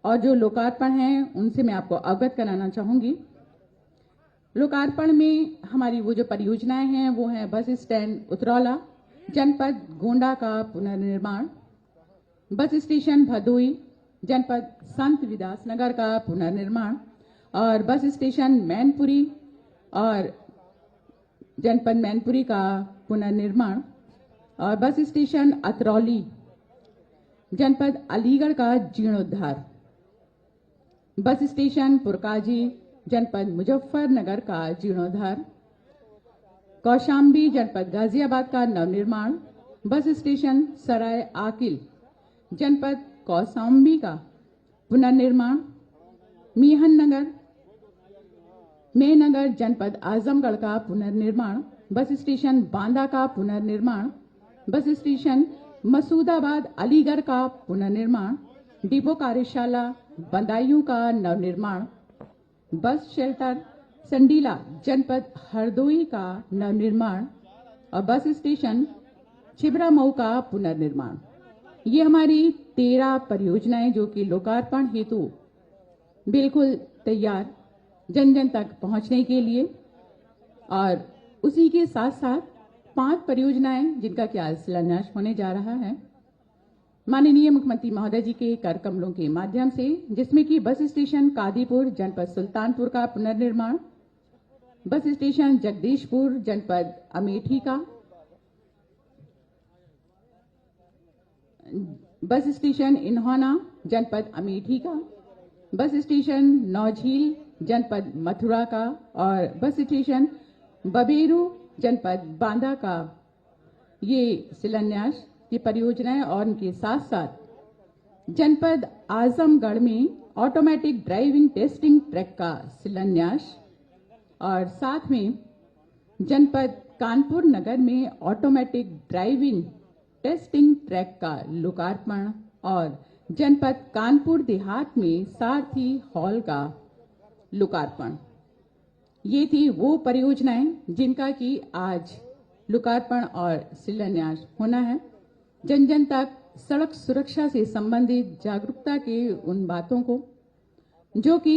और जो लोकार्पण हैं उनसे मैं आपको अवगत कराना चाहूंगी। लोकार्पण में हमारी वो जो परियोजनाएं हैं वो हैं बस स्टैंड उतरौला, जनपद गोंडा का पुनर्निर्माण, बस स्टेशन भदोई, जनपद संत विदास नगर का पुनर्निर्माण, और बस स्टेशन मैनपुरी और जनपद मैनपुरी का पुनर्निर्माण, और बस स्टेशन अतरौली, जनपद अलीगढ़ का जीर्णोद्धार, बस स्टेशन पुरकाजी, जनपद मुजफ्फरनगर का जीर्णोद्धार, कौशाम्बी, जनपद गाजियाबाद का नवनिर्माण, बस स्टेशन सराय आकिल, जनपद कौशाम्बी का पुनर्निर्माण, मेहनगर, जनपद आजमगढ़ का पुनर्निर्माण, बस स्टेशन बांदा का पुनर्निर्माण, बस स्टेशन मसूदाबाद अलीगढ़ का पुनर्निर्माण, डिपो कार्यशाला बदायूं का नवनिर्माण, बस शेल्टर संडीला, जनपद हरदोई का नवनिर्माण, और बस स्टेशन छिबरामऊ का पुनर्निर्माण। ये हमारी 13 परियोजनाएं जो कि लोकार्पण हेतु बिल्कुल तैयार, जन जन तक पहुंचने के लिए, और उसी के साथ साथ 5 परियोजनाएं जिनका कि आज शिलान्यास होने जा रहा है माननीय मुख्यमंत्री महोदय जी के कर कमलों के माध्यम से, जिसमें कि बस स्टेशन कादीपुर, जनपद सुल्तानपुर का पुनर्निर्माण, बस स्टेशन जगदीशपुर, जनपद अमेठी का, बस स्टेशन इन्होना, जनपद अमेठी का, बस स्टेशन नौझील, जनपद मथुरा का, और बस स्टेशन बबेरू, जनपद बांदा का ये शिलान्यास की परियोजनाएं, और उनके साथ साथ जनपद आजमगढ़ में ऑटोमेटिक ड्राइविंग टेस्टिंग ट्रैक का शिलान्यास, और साथ में जनपद कानपुर नगर में ऑटोमेटिक ड्राइविंग टेस्टिंग ट्रैक का लोकार्पण, और जनपद कानपुर देहात में सारथी हॉल का लोकार्पण। ये थी वो परियोजनाएं जिनका कि आज लोकार्पण और शिलान्यास होना है। जन जन तक सड़क सुरक्षा से संबंधित जागरूकता के उन बातों को जो कि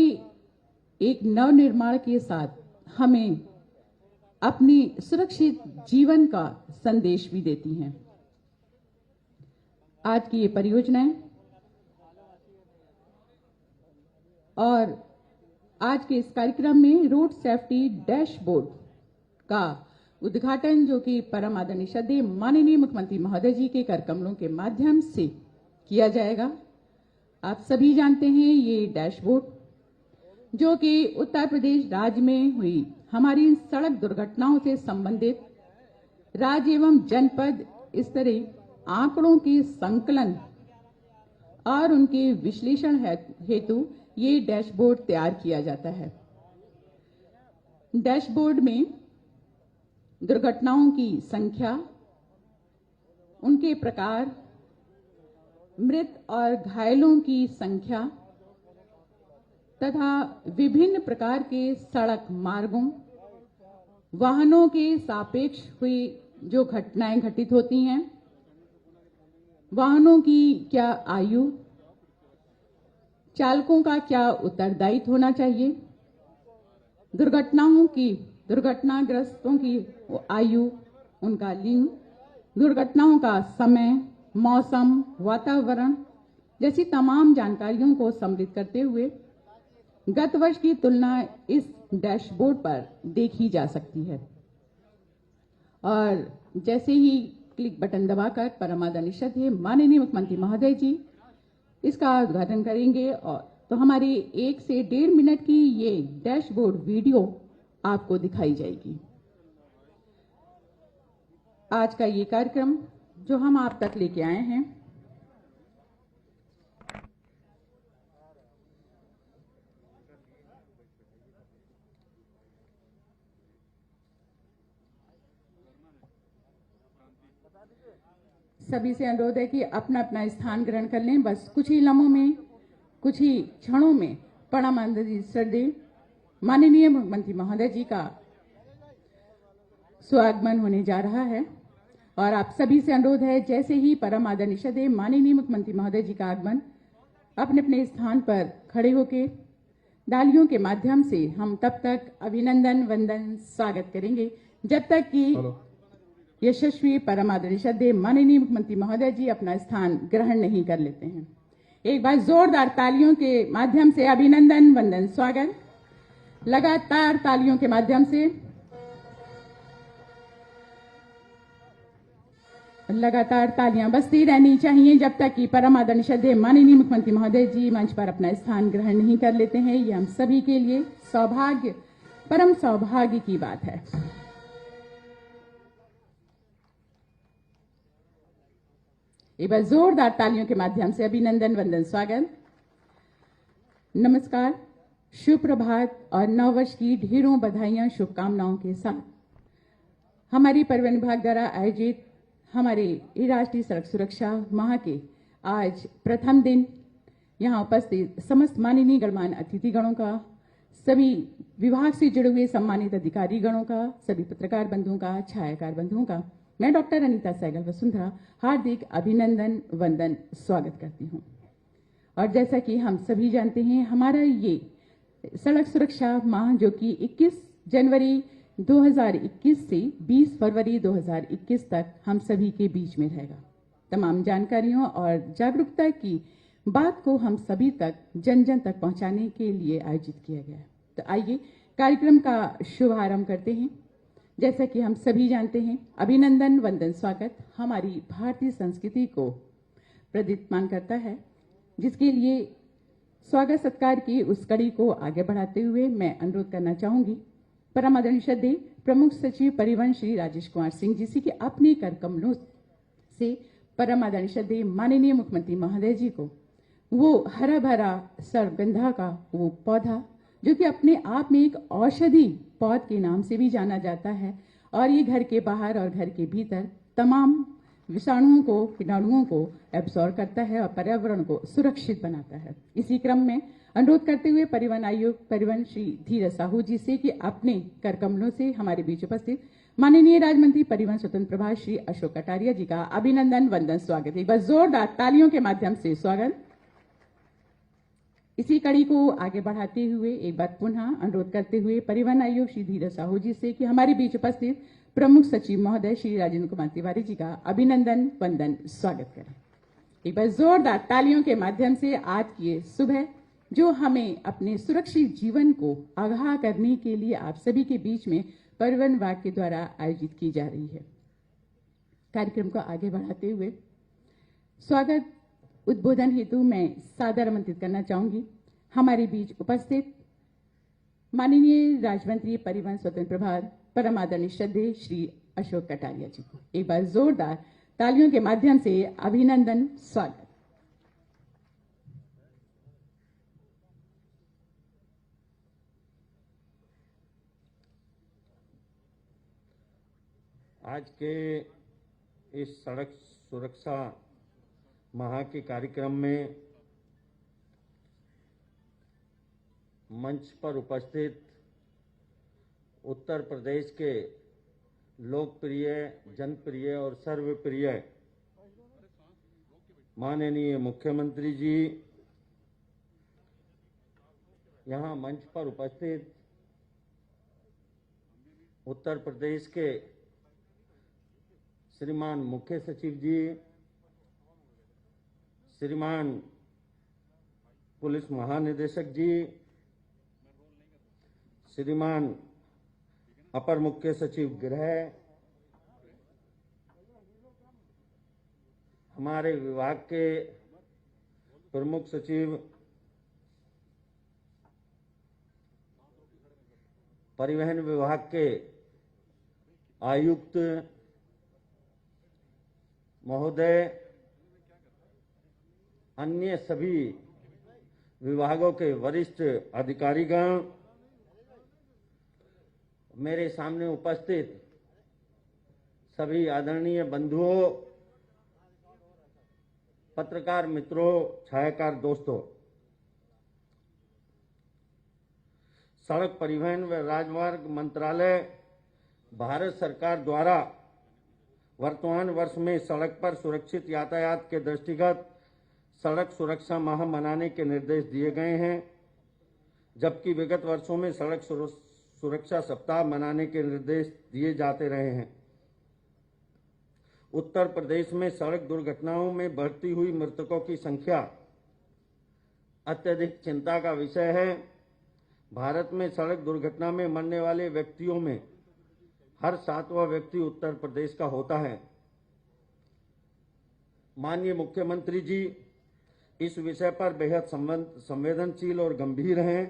एक नवनिर्माण के साथ हमें अपनी सुरक्षित जीवन का संदेश भी देती हैं। आज की ये परियोजनाएं और आज के इस कार्यक्रम में रोड सेफ्टी डैशबोर्ड का उद्घाटन जो कि परम आदरणीय श्रद्धेय माननीय मुख्यमंत्री महोदय जी के कर कमलों के माध्यम से किया जाएगा। आप सभी जानते हैं ये डैशबोर्ड जो कि उत्तर प्रदेश राज्य में हुई हमारी सड़क दुर्घटनाओं से संबंधित राज्य एवं जनपद स्तरीय आंकड़ों के संकलन और उनके विश्लेषण हेतु ये डैशबोर्ड तैयार किया जाता है। डैशबोर्ड में दुर्घटनाओं की संख्या, उनके प्रकार, मृत और घायलों की संख्या तथा विभिन्न प्रकार के सड़क मार्गों, वाहनों के सापेक्ष हुई जो घटनाएं घटित होती हैं, वाहनों की क्या आयु, चालकों का क्या उत्तरदायित्व होना चाहिए, दुर्घटनाग्रस्तों की आयु, उनका लिंग, दुर्घटनाओं का समय, मौसम, वातावरण जैसी तमाम जानकारियों को सम्मिलित करते हुए गत वर्ष की तुलना इस डैशबोर्ड पर देखी जा सकती है। और जैसे ही क्लिक बटन दबाकर परम आदरणीय श्रद्धेय माननीय मुख्यमंत्री महोदय जी इसका उद्घाटन करेंगे, और तो हमारी 1 से 1.5 मिनट की ये डैशबोर्ड वीडियो आपको दिखाई जाएगी। आज का ये कार्यक्रम जो हम आप तक लेके आए हैं सभी से अनुरोध है कि अपना अपना स्थान ग्रहण कर लें। बस कुछ ही लम्हों में, कुछ ही क्षणों में परम आदरणीय श्रद्धेय माननीय मुख्यमंत्री महोदय जी का स्वागमन होने जा रहा है। और आप सभी से अनुरोध है जैसे ही परम आदरणीय श्रद्धेय माननीय मुख्यमंत्री महोदय जी का आगमन अपने अपने स्थान पर खड़े होकर तालियों के माध्यम से हम तब तक अभिनंदन वंदन स्वागत करेंगे जब तक कि यशस्वी परमादरणीय श्रद्धेय माननीय मुख्यमंत्री महोदय जी अपना स्थान ग्रहण नहीं कर लेते हैं। एक बार जोरदार तालियों के माध्यम से अभिनंदन वंदन स्वागत। लगातार तालियों के माध्यम से लगातार तालियां बजती रहनी चाहिए जब तक कि परम आदरणीय श्रद्धेय माननीय मुख्यमंत्री महोदय जी मंच पर अपना स्थान ग्रहण नहीं कर लेते हैं। ये हम सभी के लिए सौभाग्य, परम सौभाग्य की बात है। एक बार जोरदार तालियों के माध्यम से अभिनंदन वंदन स्वागत। नमस्कार, शुभ प्रभात और नववर्ष की ढेरों बधाइयां शुभकामनाओं के साथ हमारी परिवहन विभाग द्वारा आयोजित हमारे राष्ट्रीय सड़क सुरक्षा माह के आज प्रथम दिन यहां उपस्थित समस्त माननीय गणमान्य अतिथिगणों का, सभी विभाग से जुड़े हुए सम्मानित अधिकारी गणों का, सभी पत्रकार बंधुओं का, छायाकार बंधुओं का मैं डॉक्टर अनीता सहगल वसुंधरा हार्दिक अभिनंदन वंदन स्वागत करती हूं। और जैसा कि हम सभी जानते हैं, हमारा ये सड़क सुरक्षा माह जो कि 21 जनवरी 2021 से 20 फरवरी 2021 तक हम सभी के बीच में रहेगा। तमाम जानकारियों और जागरूकता की बात को हम सभी तक जन जन तक पहुंचाने के लिए आयोजित किया गया है। तो आइए कार्यक्रम का शुभारंभ करते हैं। जैसा कि हम सभी जानते हैं, अभिनंदन वंदन स्वागत हमारी भारतीय संस्कृति को प्रदीप्तमान करता है, जिसके लिए स्वागत सत्कार की उस कड़ी को आगे बढ़ाते हुए मैं अनुरोध करना चाहूंगी परम आदरणीय श्रद्धेय प्रमुख सचिव परिवहन श्री राजेश कुमार सिंह जी से कि अपने कर कमलों से परम आदरणीय श्रद्धेय माननीय मुख्यमंत्री महोदय जी को वो हरा भरा सर्वगंधा का वो पौधा जो कि अपने आप में एक औषधि पौध के नाम से भी जाना जाता है और ये घर के बाहर और घर के भीतर तमाम विषाणुओं को, कीटाणुओं को एब्सॉर्ब करता है और पर्यावरण को सुरक्षित बनाता है। इसी क्रम में अनुरोध करते हुए परिवहन आयुक्त परिवहन श्री धीरज साहू जी से कि अपने कर कमलों से हमारे बीच उपस्थित माननीय राज्य मंत्री परिवहन स्वतंत्र प्रभार श्री अशोक कटारिया जी का अभिनंदन वंदन स्वागत। एक बार जोरदार तालियों के माध्यम से स्वागत। इसी कड़ी को आगे बढ़ाते हुए एक बार पुनः अनुरोध करते हुए परिवहन आयुक्त श्री धीरज साहू जी से कि हमारे बीच उपस्थित प्रमुख सचिव महोदय श्री राजेंद्र कुमार तिवारी जी का अभिनंदन वंदन स्वागत करें। एक बार जोरदार तालियों के माध्यम से आज की ये सुबह जो हमें अपने सुरक्षित जीवन को आगाह करने के लिए आप सभी के बीच में परिवहन विभाग के द्वारा आयोजित की जा रही है। कार्यक्रम को आगे बढ़ाते हुए स्वागत उद्बोधन हेतु मैं सादर आमंत्रित करना चाहूंगी हमारे बीच उपस्थित माननीय राज्य मंत्री परिवहन स्वतंत्र प्रभार परम आदरणीय श्रद्धेय श्री अशोक कटारिया जी को एक बार जोरदार तालियों के माध्यम से अभिनंदन स्वागत। आज के इस सड़क सुरक्षा माह के कार्यक्रम में मंच पर उपस्थित उत्तर प्रदेश के लोकप्रिय, जनप्रिय और सर्वप्रिय माननीय मुख्यमंत्री जी, यहाँ मंच पर उपस्थित उत्तर प्रदेश के श्रीमान मुख्य सचिव जी, श्रीमान पुलिस महानिदेशक जी, श्रीमान अपर मुख्य सचिव गृह, हमारे विभाग के प्रमुख सचिव, परिवहन विभाग के आयुक्त महोदय, अन्य सभी विभागों के वरिष्ठ अधिकारीगण, मेरे सामने उपस्थित सभी आदरणीय बंधुओं, पत्रकार मित्रों, छायाकार दोस्तों, सड़क परिवहन व राजमार्ग मंत्रालय भारत सरकार द्वारा वर्तमान वर्ष में सड़क पर सुरक्षित यातायात के दृष्टिगत सड़क सुरक्षा माह मनाने के निर्देश दिए गए हैं, जबकि विगत वर्षों में सड़क सुरक्षा सप्ताह मनाने के निर्देश दिए जाते रहे हैं। उत्तर प्रदेश में सड़क दुर्घटनाओं में बढ़ती हुई मृतकों की संख्या अत्यधिक चिंता का विषय है। भारत में सड़क दुर्घटना में मरने वाले व्यक्तियों में हर 7वां व्यक्ति उत्तर प्रदेश का होता है। माननीय मुख्यमंत्री जी इस विषय पर बेहद संवेदनशील और गंभीर हैं।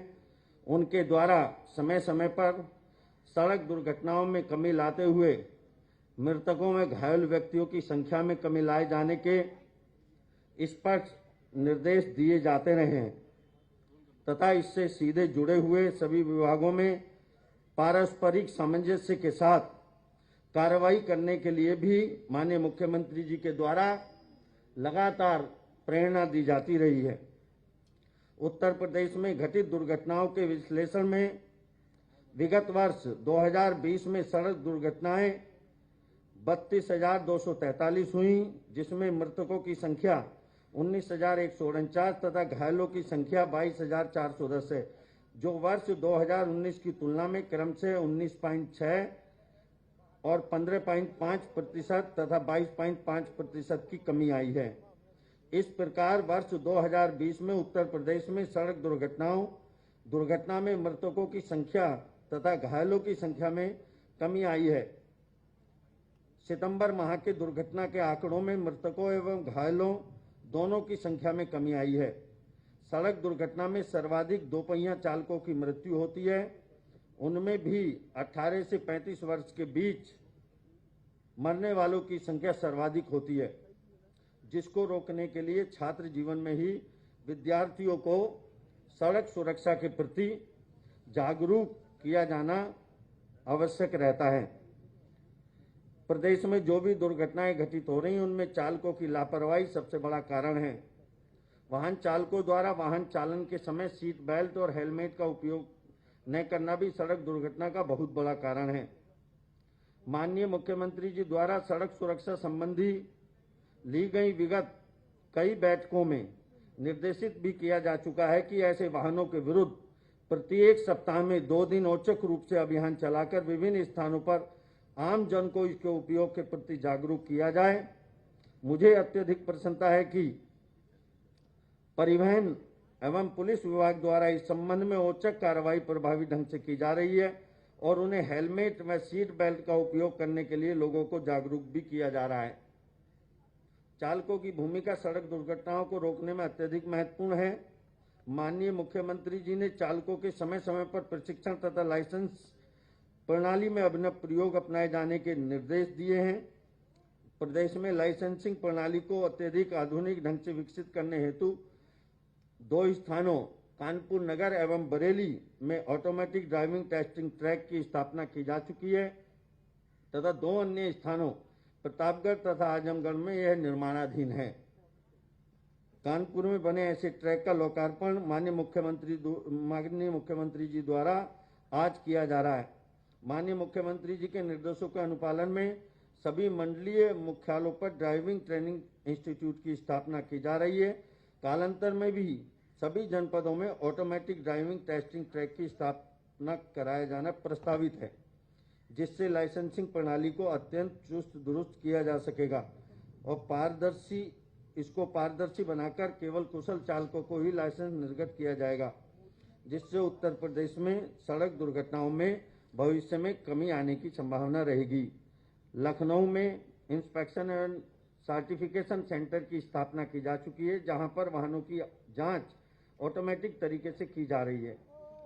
उनके द्वारा समय समय पर सड़क दुर्घटनाओं में कमी लाते हुए मृतकों में घायल व्यक्तियों की संख्या में कमी लाए जाने के स्पष्ट निर्देश दिए जाते रहे हैं तथा इससे सीधे जुड़े हुए सभी विभागों में पारस्परिक सामंजस्य के साथ कार्रवाई करने के लिए भी माननीय मुख्यमंत्री जी के द्वारा लगातार प्रेरणा दी जाती रही है। उत्तर प्रदेश में घटित दुर्घटनाओं के विश्लेषण में विगत वर्ष 2020 में सड़क दुर्घटनाएं 32,243 हुई, जिसमें मृतकों की संख्या 19,149 तथा घायलों की संख्या 22,410 है, जो वर्ष 2019 की तुलना में क्रम से 19.6 और 15.5% तथा 22.5% की कमी आई है। इस प्रकार वर्ष 2020 में उत्तर प्रदेश में सड़क दुर्घटना में मृतकों की संख्या तथा घायलों की संख्या में कमी आई है। सितंबर माह के दुर्घटना के आंकड़ों में मृतकों एवं घायलों दोनों की संख्या में कमी आई है। सड़क दुर्घटना में सर्वाधिक दोपहिया चालकों की मृत्यु होती है। उनमें भी 18 से 35 वर्ष के बीच मरने वालों की संख्या सर्वाधिक होती है, जिसको रोकने के लिए छात्र जीवन में ही विद्यार्थियों को सड़क सुरक्षा के प्रति जागरूक किया जाना आवश्यक रहता है। प्रदेश में जो भी दुर्घटनाएं घटित हो रही हैं, उनमें चालकों की लापरवाही सबसे बड़ा कारण है। वाहन चालकों द्वारा वाहन चालन के समय सीट बेल्ट और हेलमेट का उपयोग न करना भी सड़क दुर्घटना का बहुत बड़ा कारण है। माननीय मुख्यमंत्री जी द्वारा सड़क सुरक्षा संबंधी ली गई विगत कई बैठकों में निर्देशित भी किया जा चुका है कि ऐसे वाहनों के विरुद्ध प्रत्येक सप्ताह में 2 दिन औचक रूप से अभियान चलाकर विभिन्न स्थानों पर आम जन को इसके उपयोग के प्रति जागरूक किया जाए। मुझे अत्यधिक प्रसन्नता है कि परिवहन एवं पुलिस विभाग द्वारा इस संबंध में औचक कार्रवाई प्रभावी ढंग से की जा रही है और उन्हें हेलमेट व सीट बेल्ट का उपयोग करने के लिए लोगों को जागरूक भी किया जा रहा है। चालकों की भूमिका सड़क दुर्घटनाओं को रोकने में अत्यधिक महत्वपूर्ण है। माननीय मुख्यमंत्री जी ने चालकों के समय समय पर प्रशिक्षण तथा लाइसेंस प्रणाली में अभिनव प्रयोग अपनाए जाने के निर्देश दिए हैं। प्रदेश में लाइसेंसिंग प्रणाली को अत्यधिक आधुनिक ढंग से विकसित करने हेतु 2 स्थानों कानपुर नगर एवं बरेली में ऑटोमेटिक ड्राइविंग टेस्टिंग ट्रैक की स्थापना की जा चुकी है तथा 2 अन्य स्थानों प्रतापगढ़ तथा आजमगढ़ में यह निर्माणाधीन है। कानपुर में बने ऐसे ट्रैक का लोकार्पण माननीय मुख्यमंत्री जी द्वारा आज किया जा रहा है। माननीय मुख्यमंत्री जी के निर्देशों के अनुपालन में सभी मंडलीय मुख्यालयों पर ड्राइविंग ट्रेनिंग इंस्टीट्यूट की स्थापना की जा रही है। कालांतर में भी सभी जनपदों में ऑटोमेटिक ड्राइविंग टेस्टिंग ट्रैक की स्थापना कराया जाना प्रस्तावित है, जिससे लाइसेंसिंग प्रणाली को अत्यंत चुस्त दुरुस्त किया जा सकेगा और इसको पारदर्शी बनाकर केवल कुशल चालकों को ही लाइसेंस निर्गत किया जाएगा, जिससे उत्तर प्रदेश में सड़क दुर्घटनाओं में भविष्य में कमी आने की संभावना रहेगी। लखनऊ में इंस्पेक्शन एंड सर्टिफिकेशन सेंटर की स्थापना की जा चुकी है, जहां पर वाहनों की जांच ऑटोमेटिक तरीके से की जा रही है।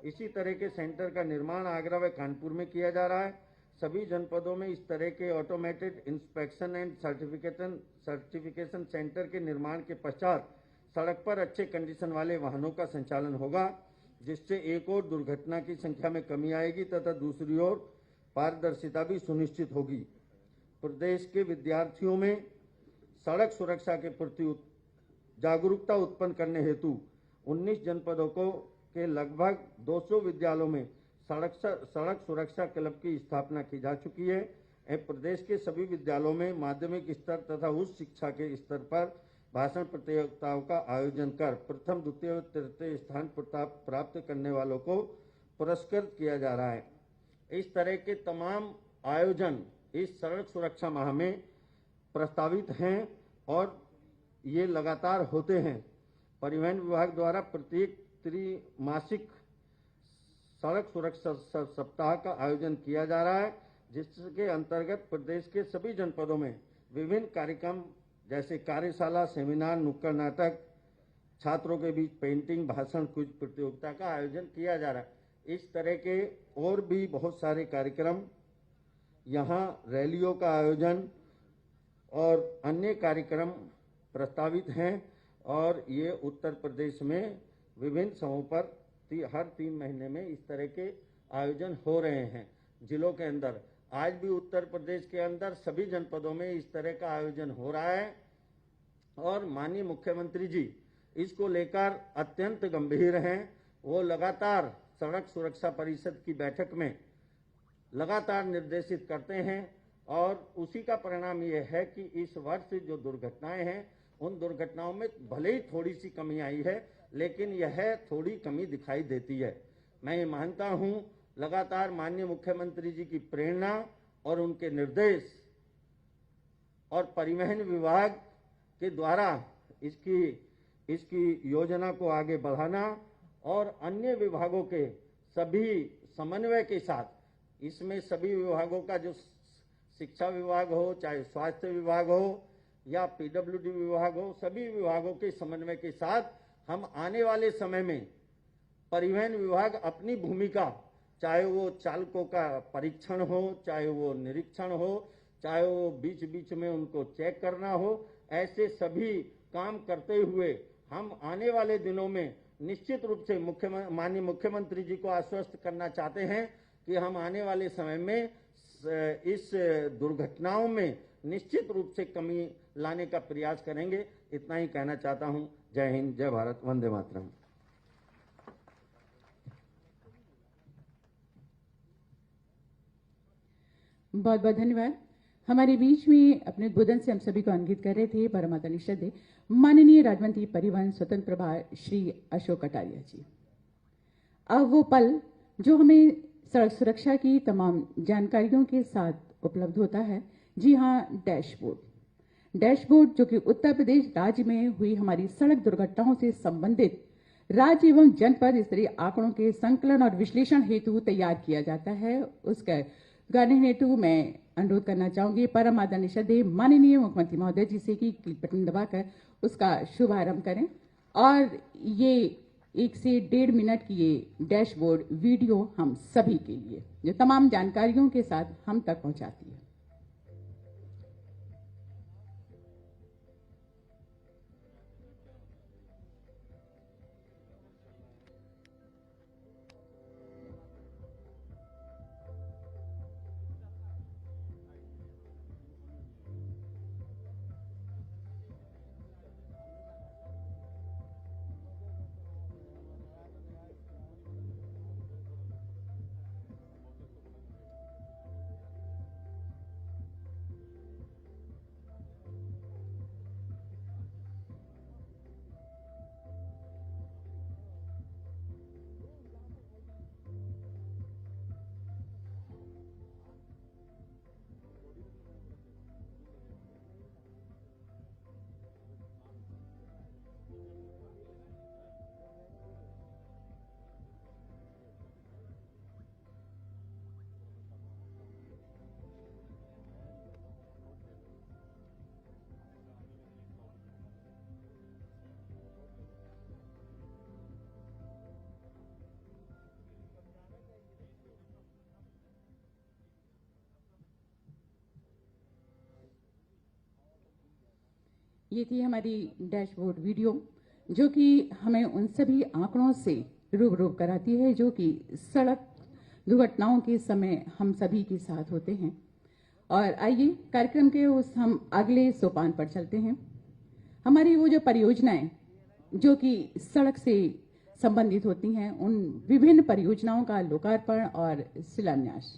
इसी तरह के सेंटर का निर्माण आगरा व कानपुर में किया जा रहा है। सभी जनपदों में इस तरह के automated inspection and certification centre के निर्माण के पश्चात सड़क पर अच्छे कंडीशन वाले वाहनों का संचालन होगा, जिससे एक और दुर्घटना की संख्या में कमी आएगी तथा दूसरी ओर पारदर्शिता भी सुनिश्चित होगी। प्रदेश के विद्यार्थियों में सड़क सुरक्षा के प्रति जागरूकता उत्पन्न करने हेतु 19 जनपदों के लगभग 200 विद्यालयों में सड़क सुरक्षा क्लब की स्थापना की जा चुकी है। प्रदेश के सभी विद्यालयों में माध्यमिक स्तर तथा उच्च शिक्षा के स्तर पर भाषण प्रतियोगिताओं का आयोजन कर प्रथम, द्वितीय और तृतीय स्थान प्राप्त करने वालों को पुरस्कृत किया जा रहा है। इस तरह के तमाम आयोजन इस सड़क सुरक्षा माह में प्रस्तावित हैं और ये लगातार होते हैं। परिवहन विभाग द्वारा प्रत्येक त्रिमासिक सड़क सुरक्षा सप्ताह का आयोजन किया जा रहा है, जिसके अंतर्गत प्रदेश के सभी जनपदों में विभिन्न कार्यक्रम जैसे कार्यशाला, सेमिनार, नुक्कड़ नाटक, छात्रों के बीच पेंटिंग, भाषण, क्विज प्रतियोगिता का आयोजन किया जा रहा है। इस तरह के और भी बहुत सारे कार्यक्रम, यहाँ रैलियों का आयोजन और अन्य कार्यक्रम प्रस्तावित हैं और ये उत्तर प्रदेश में विभिन्न समूह पर हर 3 महीने में इस तरह के आयोजन हो रहे हैं। जिलों के अंदर आज भी उत्तर प्रदेश के अंदर सभी जनपदों में इस तरह का आयोजन हो रहा है और माननीय मुख्यमंत्री जी इसको लेकर अत्यंत गंभीर हैं। वो लगातार सड़क सुरक्षा परिषद की बैठक में लगातार निर्देशित करते हैं और उसी का परिणाम ये है कि इस वर्ष जो दुर्घटनाएं हैं उन दुर्घटनाओं में भले ही थोड़ी सी कमी आई है, लेकिन यह थोड़ी कमी दिखाई देती है। मैं ये मानता हूं लगातार माननीय मुख्यमंत्री जी की प्रेरणा और उनके निर्देश और परिवहन विभाग के द्वारा इसकी योजना को आगे बढ़ाना और अन्य विभागों के सभी समन्वय के साथ इसमें सभी विभागों का जो शिक्षा विभाग हो, चाहे स्वास्थ्य विभाग हो या पीडब्ल्यूडी विभाग हो, सभी विभागों के समन्वय के साथ हम आने वाले समय में परिवहन विभाग अपनी भूमिका, चाहे वो चालकों का परीक्षण हो, चाहे वो निरीक्षण हो, चाहे वो बीच बीच में उनको चेक करना हो, ऐसे सभी काम करते हुए हम आने वाले दिनों में निश्चित रूप से माननीय मुख्यमंत्री जी को आश्वस्त करना चाहते हैं कि हम आने वाले समय में इस दुर्घटनाओं में निश्चित रूप से कमी लाने का प्रयास करेंगे। इतना ही कहना चाहता हूं। जय हिंद, जय भारत, वंदे मातरम। बहुत बहुत धन्यवाद। हमारे बीच में अपने उद्बोधन से हम सभी को अंकित कर रहे थे परमादरणीय श्रद्धेय माननीय राज्य मंत्री परिवहन स्वतंत्र प्रभार श्री अशोक कटारिया जी। अब वो पल जो हमें सड़क सुरक्षा की तमाम जानकारियों के साथ उपलब्ध होता है, जी हाँ, डैशबोर्ड जो कि उत्तर प्रदेश राज्य में हुई हमारी सड़क दुर्घटनाओं से संबंधित राज्य एवं जनपद स्तरीय आंकड़ों के संकलन और विश्लेषण हेतु तैयार किया जाता है। उसका गाने हेतु मैं अनुरोध करना चाहूंगी परम आदरणीय श्रद्धेय माननीय मुख्यमंत्री महोदय जी से कि क्लिक बटन दबाकर उसका शुभारंभ करें और ये 1 से 1.5 मिनट की ये डैशबोर्ड वीडियो हम सभी के लिए जो तमाम जानकारियों के साथ हम तक पहुंचाती है। ये थी हमारी डैशबोर्ड वीडियो जो कि हमें उन सभी आंकड़ों से रूबरू कराती है जो कि सड़क दुर्घटनाओं के समय हम सभी के साथ होते हैं। और आइए कार्यक्रम के हम अगले सोपान पर चलते हैं। हमारी वो जो परियोजनाएं जो कि सड़क से संबंधित होती हैं, उन विभिन्न परियोजनाओं का लोकार्पण और शिलान्यास।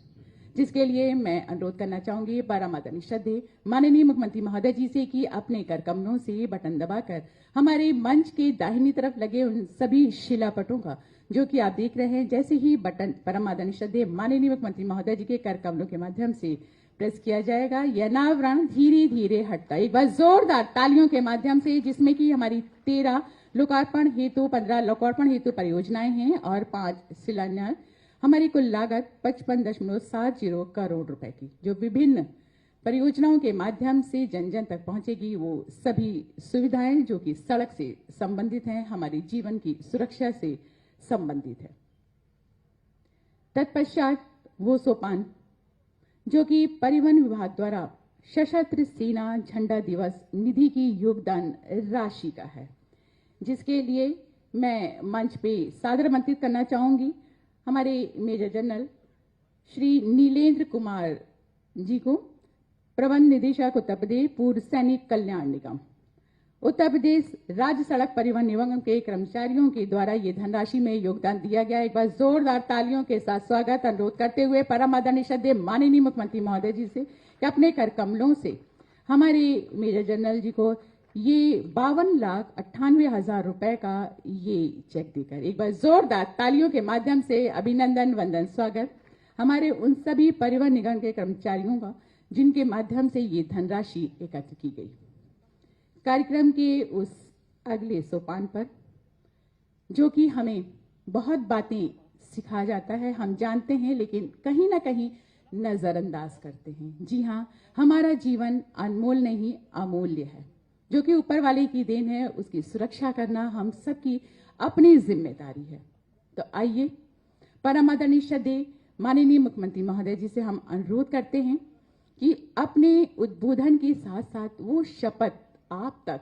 जिसके लिए मैं अनुरोध करना चाहूंगी परम आदरणीय श्रद्धेय माननीय मुख्यमंत्री महोदय जी से कि अपने कर कमलों से बटन दबाकर हमारे मंच के दाहिनी तरफ लगे उन सभी शिलापटों का, जो कि आप देख रहे हैं, जैसे ही बटन परम आदरणीय श्रद्धेय माननीय मुख्यमंत्री महोदय जी के कर कमलों के माध्यम से प्रेस किया जाएगा, यह नावरण धीरे धीरे हटता। एक बार जोरदार तालियों के माध्यम से, जिसमें कि हमारी 13 लोकार्पण हेतु 15 लोकार्पण हेतु परियोजनाएं हैं और 5 शिलान्यास। हमारी कुल लागत 55.70 करोड़ रुपए की, जो विभिन्न परियोजनाओं के माध्यम से जन जन तक पहुंचेगी। वो सभी सुविधाएं जो कि सड़क से संबंधित हैं, हमारी जीवन की सुरक्षा से संबंधित है। तत्पश्चात वो सोपान जो कि परिवहन विभाग द्वारा सशस्त्र सेना झंडा दिवस निधि की योगदान राशि का है, जिसके लिए मैं मंच पे सादर आमंत्रित करना चाहूंगी हमारे मेजर जनरल श्री नीलेंद्र कुमार जी को, प्रबंध निदेशक उत्तर प्रदेश पूर्व सैनिक कल्याण निगम, उत्तर प्रदेश राज्य सड़क परिवहन निगम के कर्मचारियों के द्वारा ये धनराशि में योगदान दिया गया। एक बार जोरदार तालियों के साथ स्वागत अनुरोध करते हुए परम आदरणीय श्रद्धेय माननीय मुख्यमंत्री महोदय जी से कि अपने कर कमलों से हमारे मेजर जनरल जी को ये 52,98,000 रुपए का ये चेक देकर एक बार जोरदार तालियों के माध्यम से अभिनंदन वंदन स्वागत हमारे उन सभी परिवहन निगम के कर्मचारियों का, जिनके माध्यम से ये धनराशि एकत्र की गई। कार्यक्रम के उस अगले सोपान पर, जो कि हमें बहुत बातें सिखा जाता है, हम जानते हैं, लेकिन कहीं ना कहीं नजरअंदाज करते हैं। जी हाँ, हमारा जीवन अनमोल नहीं अमूल्य है, जो कि ऊपर वाले की देन है। उसकी सुरक्षा करना हम सबकी अपनी जिम्मेदारी है। तो आइए परम आदरणीय श्रद्धेय माननीय मुख्यमंत्री महोदय जी से हम अनुरोध करते हैं कि अपने उद्बोधन के साथ साथ वो शपथ आप तक,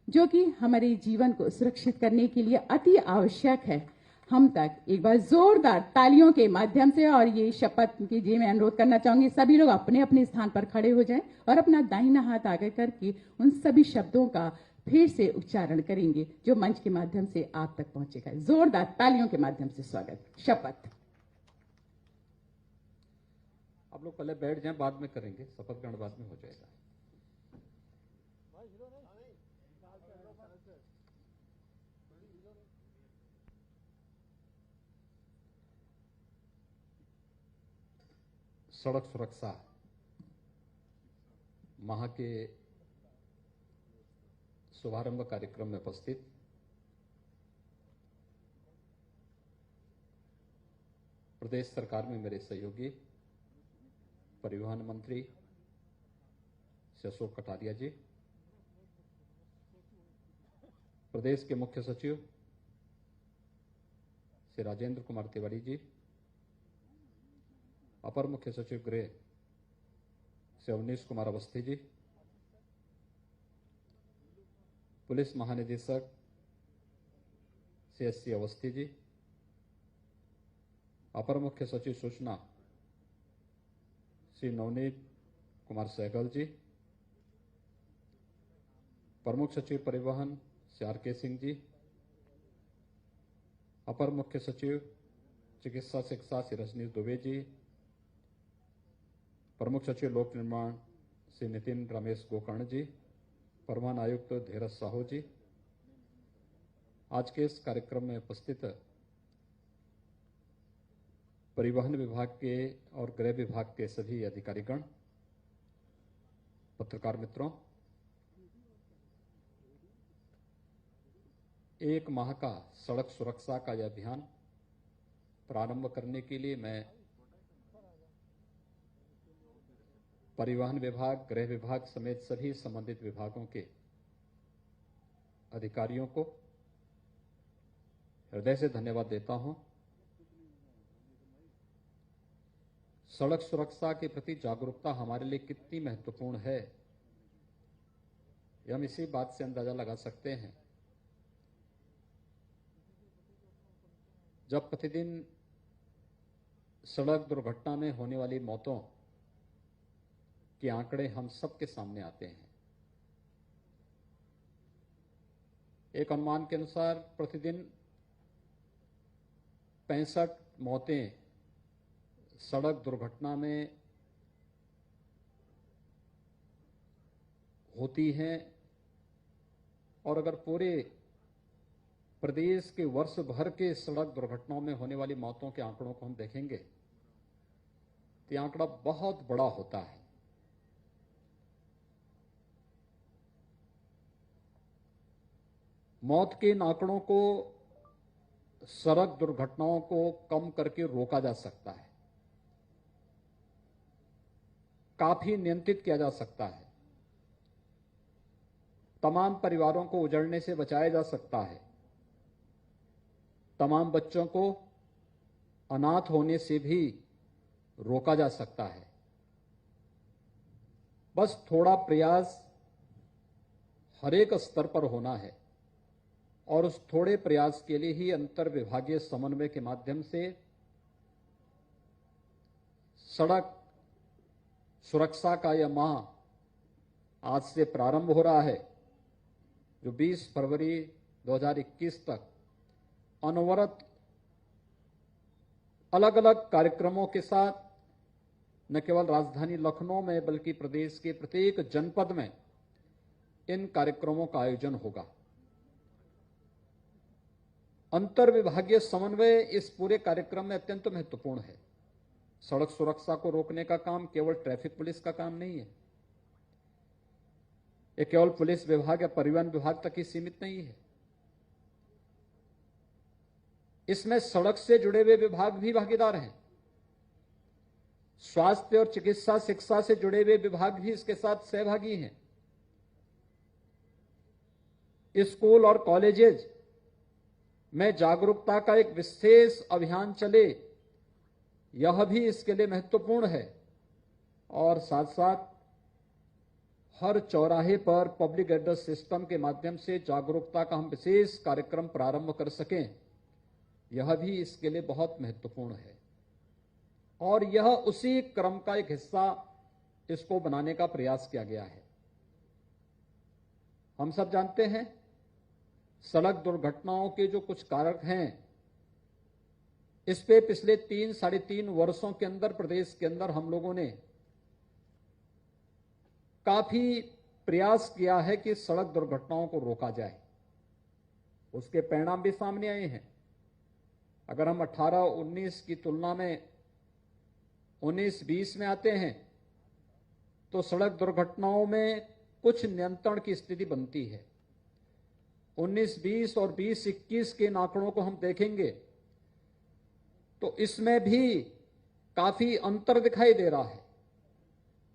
जो कि हमारे जीवन को सुरक्षित करने के लिए अति आवश्यक है, हम तक एक बार जोरदार तालियों के माध्यम से, और ये शपथ कीजिए। मैं अनुरोध करना चाहूंगी सभी लोग अपने अपने स्थान पर खड़े हो जाएं और अपना दाहिना हाथ आगे करके उन सभी शब्दों का फिर से उच्चारण करेंगे, जो मंच के माध्यम से आप तक पहुंचेगा। जोरदार तालियों के माध्यम से स्वागत। शपथ। आप लोग पहले बैठ जाएं, बाद में करेंगे, शपथ ग्रहण बाद में हो जाएगा। सड़क सुरक्षा माह के शुभारंभ कार्यक्रम में उपस्थित प्रदेश सरकार में मेरे सहयोगी परिवहन मंत्री श्री अशोक कटारिया जी, प्रदेश के मुख्य सचिव श्री राजेंद्र कुमार तिवारी जी, अपर मुख्य सचिव गृह श्री अवनीश कुमार अवस्थी जी, पुलिस महानिदेशक श्री एस सी अवस्थी जी, अपर मुख्य सचिव सूचना श्री नवनीत कुमार सहगल जी, प्रमुख सचिव परिवहन श्री आर के सिंह जी, अपर मुख्य सचिव चिकित्सा शिक्षा श्री रजनीश दुबे जी, प्रमुख सचिव लोक निर्माण श्री नितिन रमेश गोकर्ण जी, परिवहन आयुक्त धीरज साहू जी, आज के इस कार्यक्रम में उपस्थित परिवहन विभाग के और गृह विभाग के सभी अधिकारीगण, पत्रकार मित्रों, एक माह का सड़क सुरक्षा का यह अभियान प्रारंभ करने के लिए मैं परिवहन विभाग, गृह विभाग समेत सभी संबंधित विभागों के अधिकारियों को हृदय से धन्यवाद देता हूं। सड़क सुरक्षा के प्रति जागरूकता हमारे लिए कितनी महत्वपूर्ण है, यह हम इसी बात से अंदाजा लगा सकते हैं। जब प्रतिदिन सड़क दुर्घटना में होने वाली मौतों के आंकड़े हम सबके सामने आते हैं, एक अनुमान के अनुसार प्रतिदिन 65 मौतें सड़क दुर्घटना में होती हैं, और अगर पूरे प्रदेश के वर्ष भर के सड़क दुर्घटनाओं में होने वाली मौतों के आंकड़ों को हम देखेंगे तो यह आंकड़ा बहुत बड़ा होता है। मौत के इन आंकड़ों को सड़क दुर्घटनाओं को कम करके रोका जा सकता है, काफी नियंत्रित किया जा सकता है, तमाम परिवारों को उजड़ने से बचाया जा सकता है, तमाम बच्चों को अनाथ होने से भी रोका जा सकता है। बस थोड़ा प्रयास हर एक स्तर पर होना है, और उस थोड़े प्रयास के लिए ही अंतर विभागीय समन्वय के माध्यम से सड़क सुरक्षा का यह माह आज से प्रारंभ हो रहा है, जो 20 फरवरी 2021 तक अनवरत अलग अलग कार्यक्रमों के साथ न केवल राजधानी लखनऊ में बल्कि प्रदेश के प्रत्येक जनपद में इन कार्यक्रमों का आयोजन होगा। अंतर विभागीय समन्वय इस पूरे कार्यक्रम में अत्यंत महत्वपूर्ण है। सड़क सुरक्षा को रोकने का काम केवल ट्रैफिक पुलिस का काम नहीं है, यह केवल पुलिस विभाग या परिवहन विभाग तक ही सीमित नहीं है। इसमें सड़क से जुड़े हुए विभाग भी भागीदार हैं, स्वास्थ्य और चिकित्सा शिक्षा से जुड़े हुए विभाग भी इसके साथ सहभागी हैं, स्कूल और कॉलेजेज में जागरूकता का एक विशेष अभियान चले, यह भी इसके लिए महत्वपूर्ण है। और साथ साथ हर चौराहे पर पब्लिक एड्रेस सिस्टम के माध्यम से जागरूकता का हम विशेष कार्यक्रम प्रारंभ कर सकें, यह भी इसके लिए बहुत महत्वपूर्ण है। और यह उसी क्रम का एक हिस्सा इसको बनाने का प्रयास किया गया है। हम सब जानते हैं सड़क दुर्घटनाओं के जो कुछ कारक हैं, इस पे पिछले 3-3.5 वर्षों के अंदर प्रदेश के अंदर हम लोगों ने काफी प्रयास किया है कि सड़क दुर्घटनाओं को रोका जाए। उसके परिणाम भी सामने आए हैं। अगर हम 18-19 की तुलना में 19-20 में आते हैं तो सड़क दुर्घटनाओं में कुछ नियंत्रण की स्थिति बनती है। 19-20 और 20-21 के आंकड़ों को हम देखेंगे तो इसमें भी काफी अंतर दिखाई दे रहा है,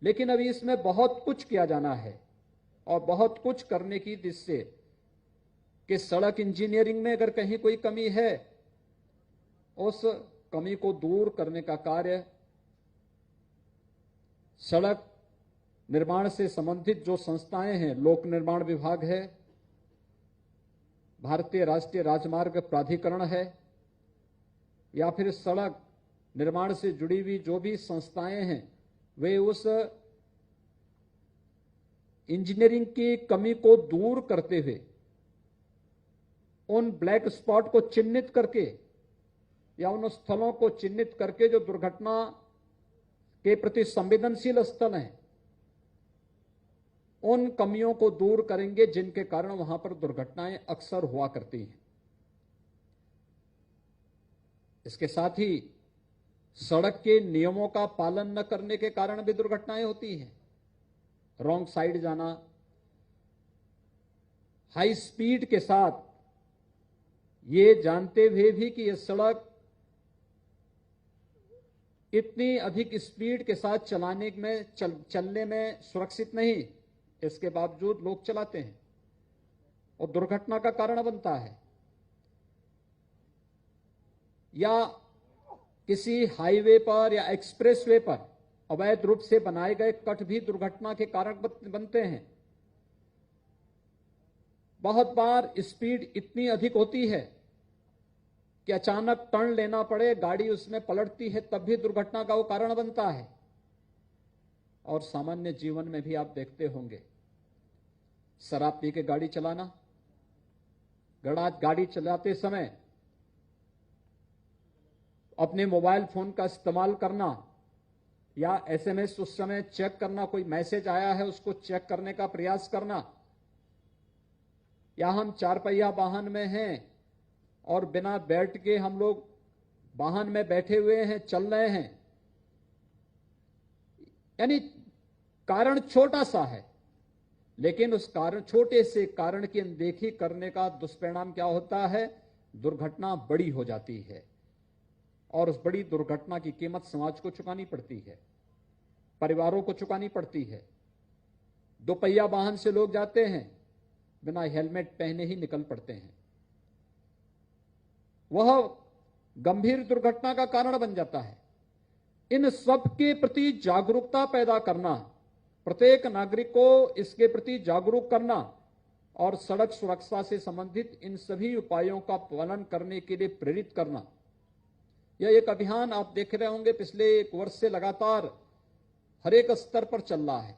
लेकिन अभी इसमें बहुत कुछ किया जाना है और बहुत कुछ करने की दिशा से कि सड़क इंजीनियरिंग में अगर कहीं कोई कमी है, उस कमी को दूर करने का कार्य सड़क निर्माण से संबंधित जो संस्थाएं हैं, लोक निर्माण विभाग है, भारतीय राष्ट्रीय राजमार्ग प्राधिकरण है, या फिर सड़क निर्माण से जुड़ी हुई जो भी संस्थाएं हैं, वे उस इंजीनियरिंग की कमी को दूर करते हुए उन ब्लैक स्पॉट को चिन्हित करके या उन स्थलों को चिन्हित करके जो दुर्घटना के प्रति संवेदनशील स्थल हैं, उन कमियों को दूर करेंगे जिनके कारण वहां पर दुर्घटनाएं अक्सर हुआ करती हैं। इसके साथ ही सड़क के नियमों का पालन न करने के कारण भी दुर्घटनाएं होती हैं। रॉन्ग साइड जाना, हाई स्पीड के साथ, ये जानते हुए भी कि यह सड़क इतनी अधिक स्पीड के साथ चलने में सुरक्षित नहीं, इसके बावजूद लोग चलाते हैं और दुर्घटना का कारण बनता है। या किसी हाईवे पर या एक्सप्रेसवे पर अवैध रूप से बनाए गए कट भी दुर्घटना के कारण बनते हैं। बहुत बार स्पीड इतनी अधिक होती है कि अचानक टर्न लेना पड़े, गाड़ी उसमें पलटती है, तब भी दुर्घटना का वो कारण बनता है। और सामान्य जीवन में भी आप देखते होंगे, शराब पी के गाड़ी चलाना, गाड़ी चलाते समय अपने मोबाइल फोन का इस्तेमाल करना या एसएमएस उस समय चेक करना, कोई मैसेज आया है उसको चेक करने का प्रयास करना, या हम 4 पहिया वाहन में हैं और बिना बैठ के हम लोग वाहन में बैठे हुए हैं, चल रहे हैं, यानी कारण छोटा सा है, लेकिन उस कारण, छोटे से कारण की अनदेखी करने का दुष्परिणाम क्या होता है? दुर्घटना बड़ी हो जाती है और उस बड़ी दुर्घटना की कीमत समाज को चुकानी पड़ती है, परिवारों को चुकानी पड़ती है। 2 पहिया वाहन से लोग जाते हैं, बिना हेलमेट पहने ही निकल पड़ते हैं, वह गंभीर दुर्घटना का कारण बन जाता है। इन सब के प्रति जागरूकता पैदा करना, प्रत्येक नागरिक को इसके प्रति जागरूक करना और सड़क सुरक्षा से संबंधित इन सभी उपायों का पालन करने के लिए प्रेरित करना, यह एक अभियान आप देख रहे होंगे पिछले 1 वर्ष से लगातार हर एक स्तर पर चल रहा है।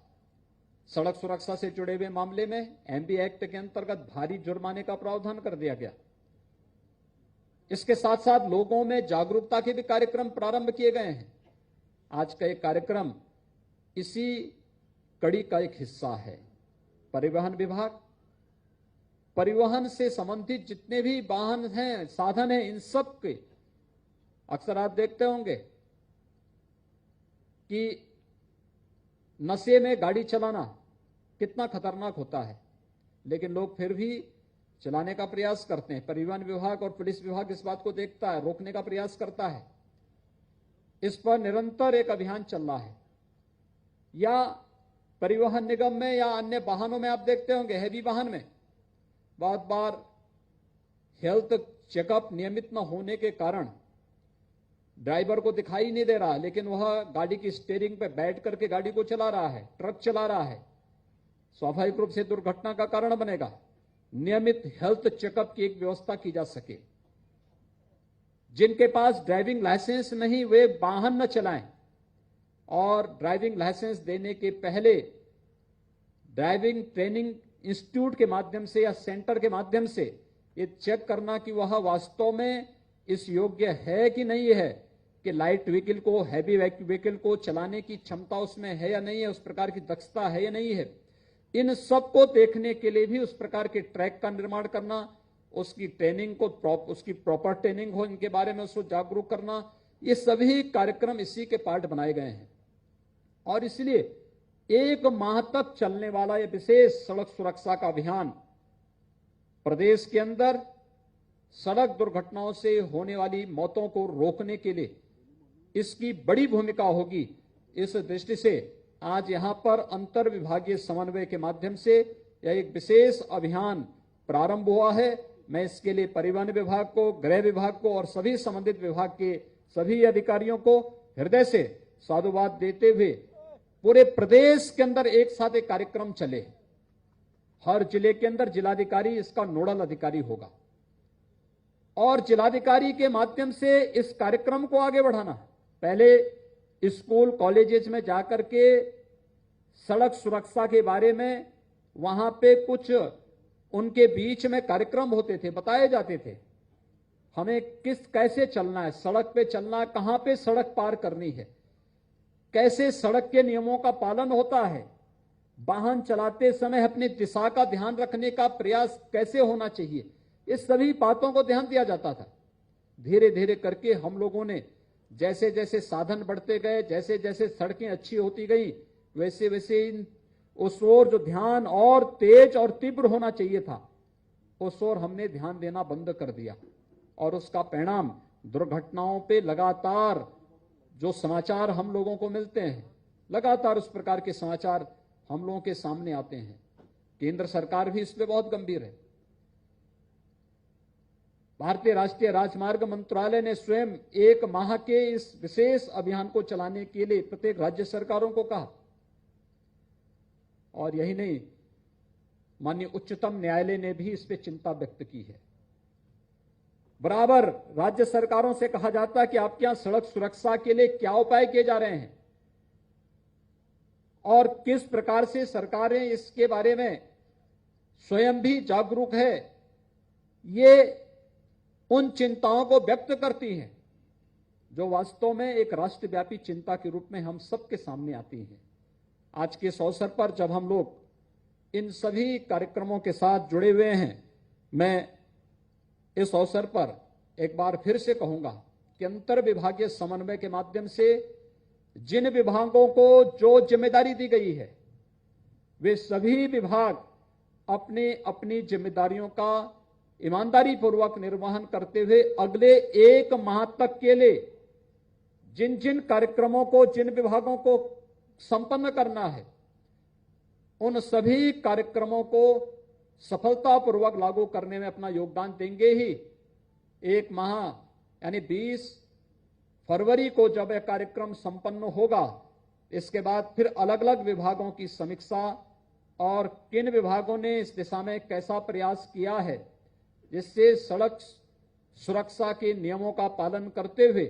सड़क सुरक्षा से जुड़े हुए मामले में एमबी एक्ट के अंतर्गत भारी जुर्माने का प्रावधान कर दिया गया। इसके साथ साथ लोगों में जागरूकता के भी कार्यक्रम प्रारंभ किए गए हैं। आज का एक कार्यक्रम इसी कड़ी का एक हिस्सा है। परिवहन विभाग परिवहन से संबंधित जितने भी वाहन हैं, साधन हैं, इन सब के अक्सर आप देखते होंगे कि नशे में गाड़ी चलाना कितना खतरनाक होता है, लेकिन लोग फिर भी चलाने का प्रयास करते हैं। परिवहन विभाग और पुलिस विभाग इस बात को देखता है, रोकने का प्रयास करता है। इस पर निरंतर एक अभियान चल रहा है। या परिवहन निगम में या अन्य वाहनों में आप देखते होंगे, हैवी वाहन में बहुत बार हेल्थ चेकअप नियमित न होने के कारण ड्राइवर को दिखाई नहीं दे रहा, लेकिन वह गाड़ी की स्टीयरिंग पे बैठ करके गाड़ी को चला रहा है, ट्रक चला रहा है, स्वाभाविक रूप से दुर्घटना का कारण बनेगा। नियमित हेल्थ चेकअप की एक व्यवस्था की जा सके। जिनके पास ड्राइविंग लाइसेंस नहीं, वे वाहन न चलाएं और ड्राइविंग लाइसेंस देने के पहले ड्राइविंग ट्रेनिंग इंस्टीट्यूट के माध्यम से या सेंटर के माध्यम से ये चेक करना कि वह वास्तव में इस योग्य है कि नहीं है, कि लाइट व्हीकल को, हैवी व्हीकल को चलाने की क्षमता उसमें है या नहीं है, उस प्रकार की दक्षता है या नहीं है। इन सब को देखने के लिए भी उस प्रकार के ट्रैक का निर्माण करना, उसकी ट्रेनिंग को उसकी प्रॉपर ट्रेनिंग हो, इनके बारे में उसको जागरूक करना, ये सभी कार्यक्रम इसी के पार्ट बनाए गए हैं। और इसलिए 1 माह तक चलने वाला यह विशेष सड़क सुरक्षा का अभियान प्रदेश के अंदर सड़क दुर्घटनाओं से होने वाली मौतों को रोकने के लिए इसकी बड़ी भूमिका होगी। इस दृष्टि से आज यहां पर अंतर विभागीय समन्वय के माध्यम से यह एक विशेष अभियान प्रारंभ हुआ है। मैं इसके लिए परिवहन विभाग को, गृह विभाग को और सभी संबंधित विभाग के सभी अधिकारियों को हृदय से साधुवाद देते हुए पूरे प्रदेश के अंदर एक साथ एक कार्यक्रम चले। हर जिले के अंदर जिलाधिकारी इसका नोडल अधिकारी होगा और जिलाधिकारी के माध्यम से इस कार्यक्रम को आगे बढ़ाना। पहले स्कूल कॉलेजेस में जाकर के सड़क सुरक्षा के बारे में वहां पे कुछ उनके बीच में कार्यक्रम होते थे, बताए जाते थे हमें कैसे चलना है, सड़क पे चलना, कहां पे सड़क पार करनी है, कैसे सड़क के नियमों का पालन होता है, वाहन चलाते समय अपनी दिशा का ध्यान रखने का प्रयास कैसे होना चाहिए, इस सभी बातों को ध्यान दिया जाता था। धीरे धीरे करके हम लोगों ने जैसे जैसे साधन बढ़ते गए, जैसे जैसे सड़कें अच्छी होती गई, वैसे वैसे उस ओर जो ध्यान और तेज और तीव्र होना चाहिए था, उस ओर हमने ध्यान देना बंद कर दिया और उसका परिणाम दुर्घटनाओं पे लगातार जो समाचार हम लोगों को मिलते हैं, लगातार उस प्रकार के समाचार हम लोगों के सामने आते हैं। केंद्र सरकार भी इस पे बहुत गंभीर है। भारतीय राष्ट्रीय राजमार्ग मंत्रालय ने स्वयं 1 माह के इस विशेष अभियान को चलाने के लिए प्रत्येक राज्य सरकारों को कहा। और यही नहीं, माननीय उच्चतम न्यायालय ने भी इस पे चिंता व्यक्त की है। बराबर राज्य सरकारों से कहा जाता है कि आपके यहां सड़क सुरक्षा के लिए क्या उपाय किए जा रहे हैं और किस प्रकार से सरकारें इसके बारे में स्वयं भी जागरूक है, ये उन चिंताओं को व्यक्त करती हैं। जो वास्तव में एक राष्ट्रव्यापी चिंता के रूप में हम सबके सामने आती हैं। आज के इस अवसर पर जब हम लोग इन सभी कार्यक्रमों के साथ जुड़े हुए हैं, मैं इस अवसर पर एक बार फिर से कहूंगा कि अंतर विभागीय समन्वय के माध्यम से जिन विभागों को जो जिम्मेदारी दी गई है, वे सभी विभाग अपनी अपनी जिम्मेदारियों का ईमानदारी पूर्वक निर्वहन करते हुए अगले 1 माह तक के लिए जिन जिन कार्यक्रमों को, जिन विभागों को संपन्न करना है, उन सभी कार्यक्रमों को सफलतापूर्वक लागू करने में अपना योगदान देंगे ही 1 माह यानी 20 फरवरी को जब यह कार्यक्रम संपन्न होगा, इसके बाद फिर अलग अलग विभागों की समीक्षा और किन विभागों ने इस दिशा में कैसा प्रयास किया है, जिससे सड़क सुरक्षा के नियमों का पालन करते हुए